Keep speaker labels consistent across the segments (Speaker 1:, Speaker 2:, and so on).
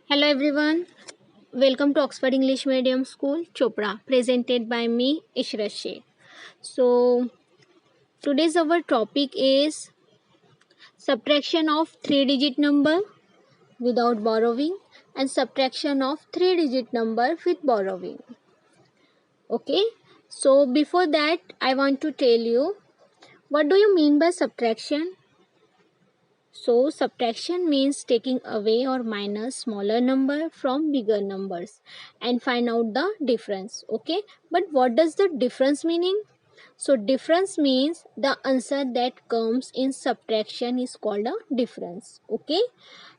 Speaker 1: Hello everyone, welcome to Oxford English Medium School, Chopra, presented by me, Ishrat Sheikh. So, today's our topic is subtraction of 3-digit number without borrowing and subtraction of 3-digit number with borrowing. Okay, so before that, I want to tell you what do you mean by subtraction? So, subtraction means taking away or minus smaller number from bigger numbers and find out the difference. Okay, but what does the difference meaning? So, difference means the answer that comes in subtraction is called a difference. Okay,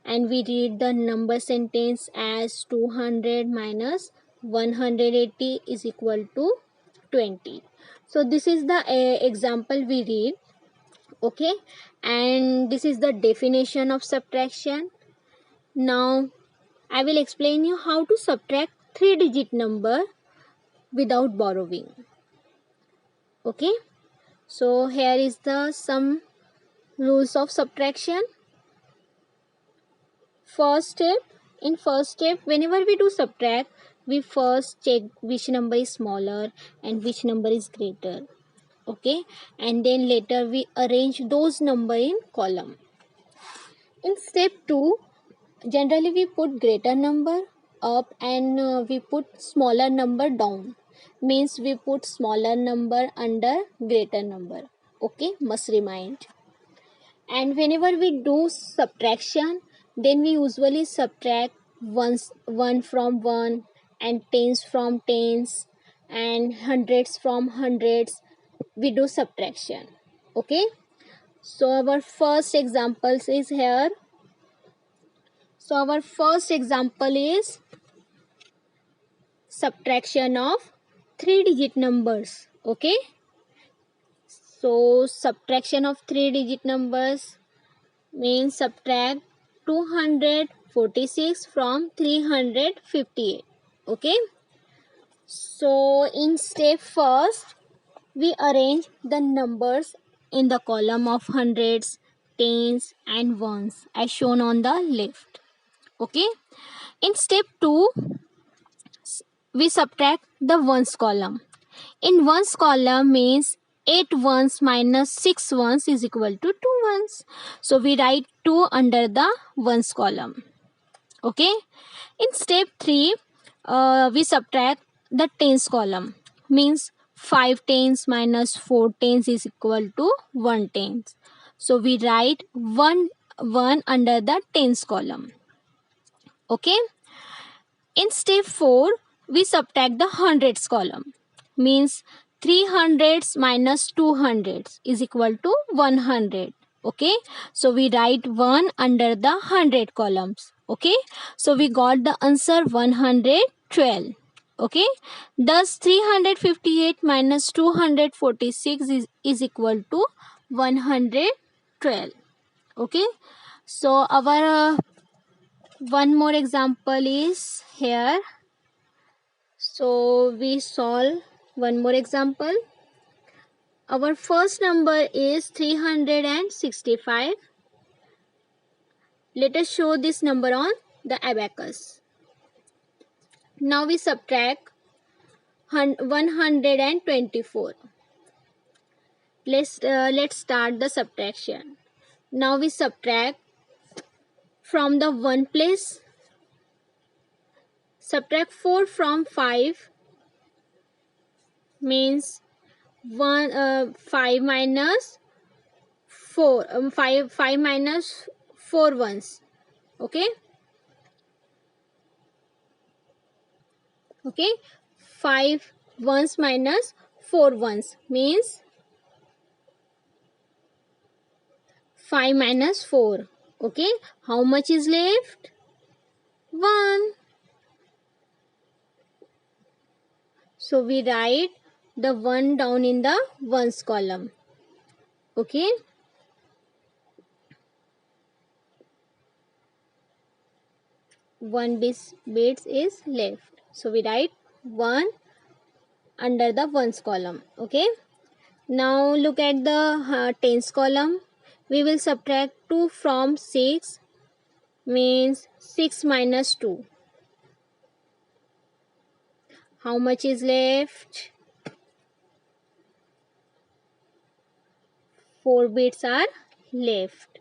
Speaker 1: and we read the number sentence as 200 minus 180 is equal to 20. So, this is the example we read. Okay, and this is the definition of subtraction. Now I will explain you how to subtract 3-digit number without borrowing. Okay, so here is the some rules of subtraction. First step, whenever we do subtract, we first check which number is smaller and which number is greater. Okay, and then later we arrange those number in column. In step 2, generally we put greater number up and we put smaller number down. Means we put smaller number under greater number. Okay, must remind. And whenever we do subtraction, then we usually subtract one from one and tens from tens and hundreds from hundreds. We do subtraction. Okay, so our first examples is here. So our first example is subtraction of 3-digit numbers. Okay, so subtraction of 3-digit numbers means subtract 246 from 358. Okay, so in step first we arrange the numbers in the column of hundreds, tens and ones as shown on the left. Okay, in step 2 we subtract the ones column. In ones column means 8 ones minus 6 ones is equal to 2 ones. So we write 2 under the ones column. Okay. In step 3, we subtract the tens column. Means 5 tens minus 4 tens is equal to 1 tens. So we write 1 under the tens column. Okay. In step 4, we subtract the hundreds column. Means 3 hundreds minus 2 hundreds is equal to 100. Okay, so we write 1 under the 100 columns. Okay, so we got the answer 112. Okay, thus 358 minus 246 is equal to 112. Okay, so our one more example is here. So we solve one more example. Our first number is 365. Let us show this number on the abacus. Now we subtract 124. Let's start the subtraction. Now we subtract from the 1 place. Subtract 4 from 5 means 5 minus 4 5 minus 4 ones. Okay, 5 ones minus 4 ones means 5 minus 4. Okay, how much is left? 1. So we write the 1 down in the ones column. Okay, one bits is left, so we write 1 under the ones column. Okay, now look at the tens column. We will subtract 2 from 6 means 6 minus 2. How much is left? 4 bits are left.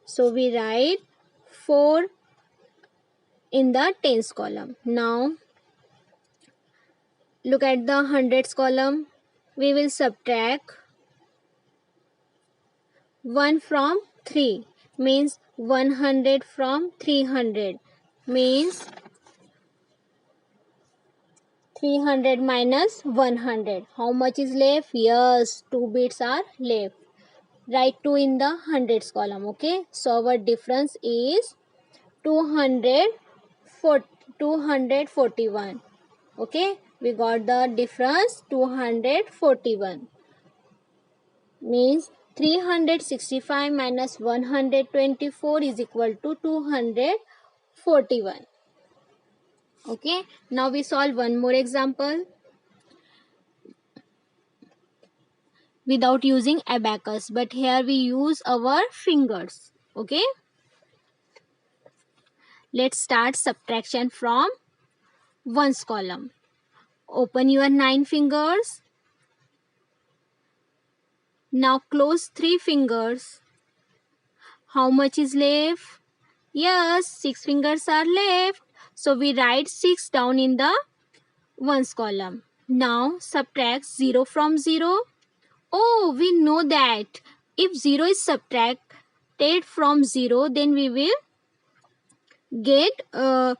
Speaker 1: So we write 4 in the tens column. Now look at the hundreds column. We will subtract 1 from 3, means 100 from 300, means 300 minus 100. How much is left? Yes, 2 bits are left. Write 2 in the hundreds column. Okay, so our difference is 241. Okay, we got the difference 241, means 365 minus 124 is equal to 241. Okay, now we solve one more example without using abacus, but here we use our fingers. Okay, let's start subtraction from ones column. Open your 9 fingers. Now close 3 fingers. How much is left? Yes, 6 fingers are left. So we write 6 down in the ones column. Now subtract 0 from 0. Oh, we know that if 0 is subtracted from 0, then we will get 0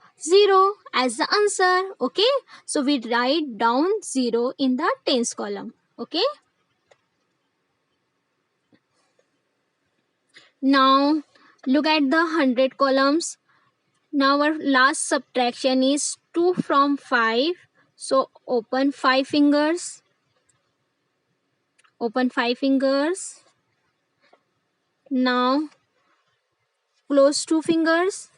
Speaker 1: as the answer. Okay, so we write down 0 in the tens column. Okay, now look at the hundred columns. Now our last subtraction is 2 from 5. So open 5 fingers. Open 5 fingers. Now close 2 fingers.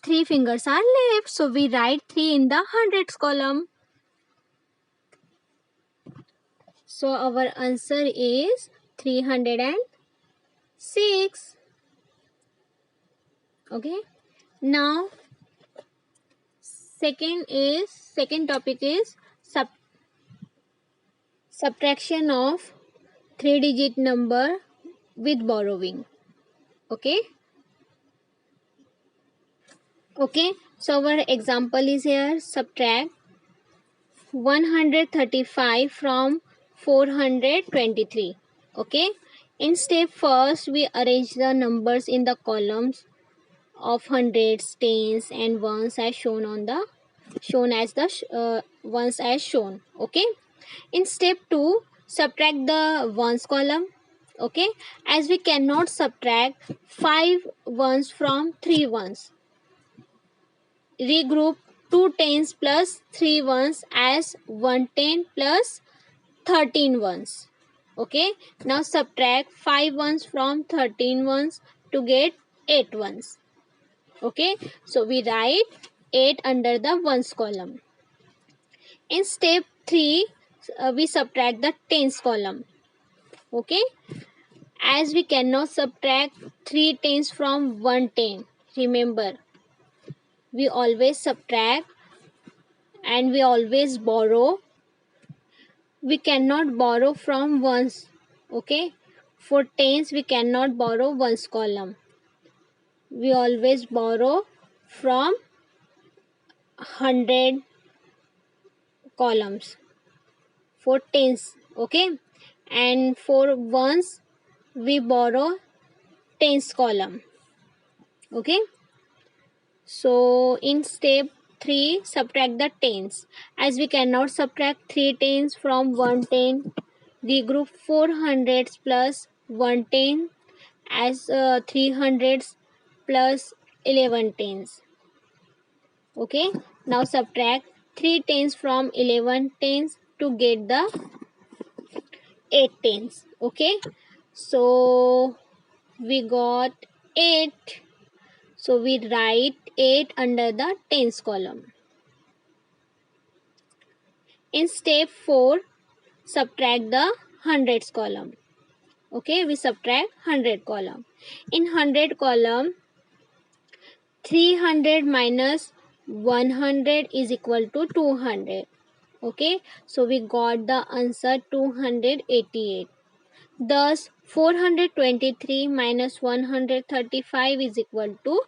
Speaker 1: 3 fingers are left. So we write 3 in the hundreds column. So our answer is 306. Okay. Now second topic is subtraction of 3-digit number with borrowing. Okay. Okay, so our example is here. Subtract 135 from 423. Okay, in step first we arrange the numbers in the columns of hundreds, tens and ones as shown as the ones as shown. Okay, in step 2 subtract the ones column. Okay, as we cannot subtract 5 ones from 3 ones, regroup 2 tens plus 3 ones as 1 10 plus 13 ones. Okay, now subtract 5 ones from 13 ones to get 8 ones. Okay, so we write 8 under the ones column. In step 3 we subtract the tens column. Okay, as we cannot subtract 3 tens from 1 10, remember we always subtract and we always borrow. We cannot borrow from ones. Okay, for tens we cannot borrow ones column. We always borrow from 100 columns for tens. Okay, and for ones we borrow tens column. Okay, so in step 3 subtract the tens. As we cannot subtract 3 tens from 110, regroup 4 hundreds plus 110 as 3 hundreds plus 11 tens. Okay, now subtract 3 tens from 11 tens to get the 8 tens. Okay, so we got 8. So we write 8 under the tens column. In step 4 subtract the hundreds column. Okay, we subtract 100 column. In 100 column, 300 minus 100 is equal to 200. Okay, so we got the answer 288. Thus 423 minus 135 is equal to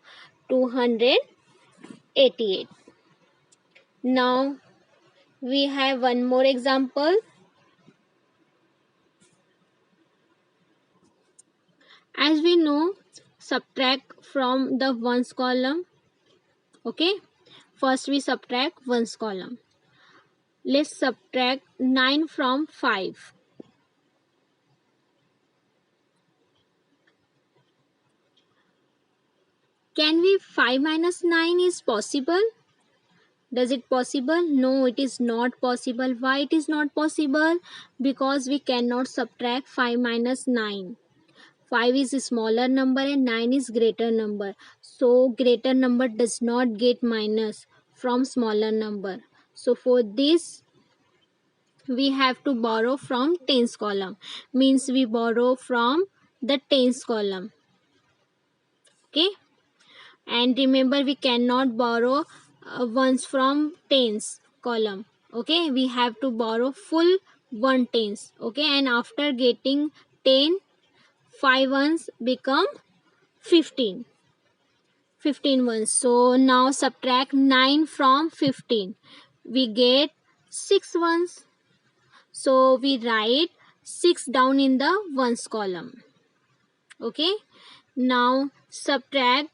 Speaker 1: 288. Now we have one more example. As we know, subtract from the ones column. Okay, first we subtract ones column. Let's subtract 9 from 5. Can we 5 minus 9 is possible? Does it possible? No, it is not possible. Why it is not possible? Because we cannot subtract 5 minus 9. 5 is a smaller number and 9 is greater number. So greater number does not get minus from smaller number. So for this we have to borrow from tens column. Means we borrow from the tens column. Okay. And remember we cannot borrow ones from tens column. Okay. We have to borrow full 1 tens. Okay. And after getting 10, 5 ones become 15. 15 ones. So now subtract 9 from 15. We get 6 ones. So we write 6 down in the ones column. Okay. Now subtract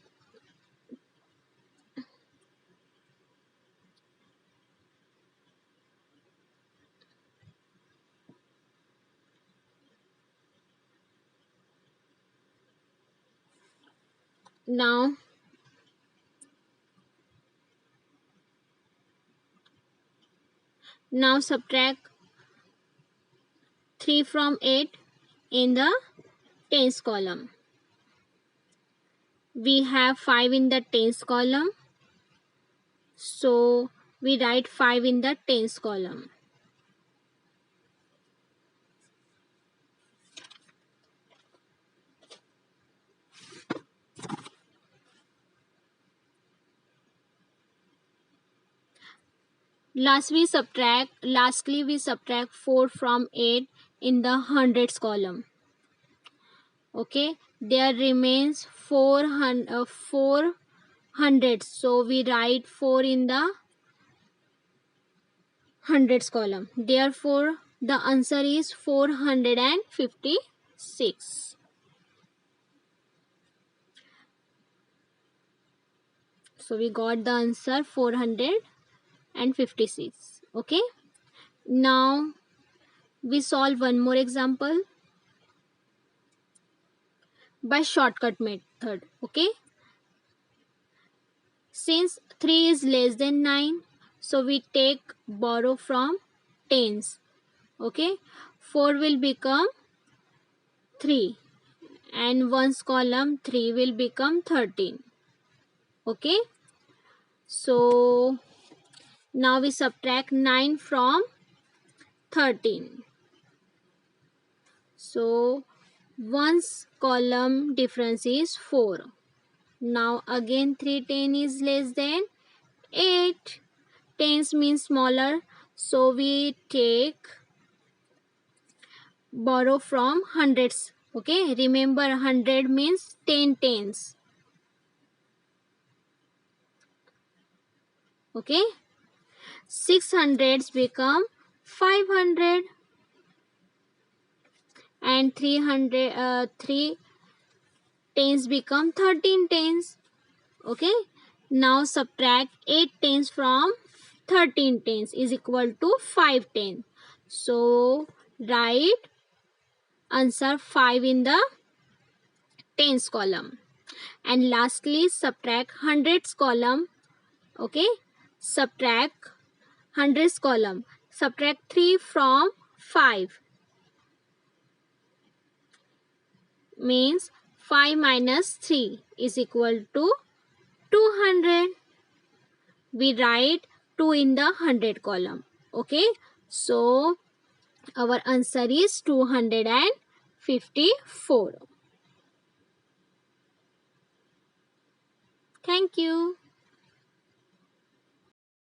Speaker 1: now subtract 3 from 8 in the tens column. We have 5 in the tens column. So we write 5 in the tens column. Lastly, we subtract 4 from 8 in the hundreds column. Okay, there remains 4 hundreds. So we write 4 in the hundreds column. Therefore, the answer is 456. So we got the answer 456. Okay. Now we solve one more example by shortcut method. Okay. Since 3 is less than 9, so we take borrow from tens. Okay. 4 will become 3 and ones column 3 will become 13. Okay. So now we subtract 9 from 13. So ones column difference is 4. Now again 3 10 is less than 8. Tens means smaller. So we take borrow from hundreds. Okay. Remember 100 means 10 tens. Okay. 600s become 500 and 3 tens become 13 tens. Okay. Now subtract 8 tens from 13 tens is equal to 5 tens. So write answer 5 in the tens column. And lastly subtract hundreds column. Okay. Subtract hundreds column. Subtract 3 from 5. Means 5 minus 3 is equal to 200. We write 2 in the 100 column. Okay. So our answer is 250. 54. Thank you.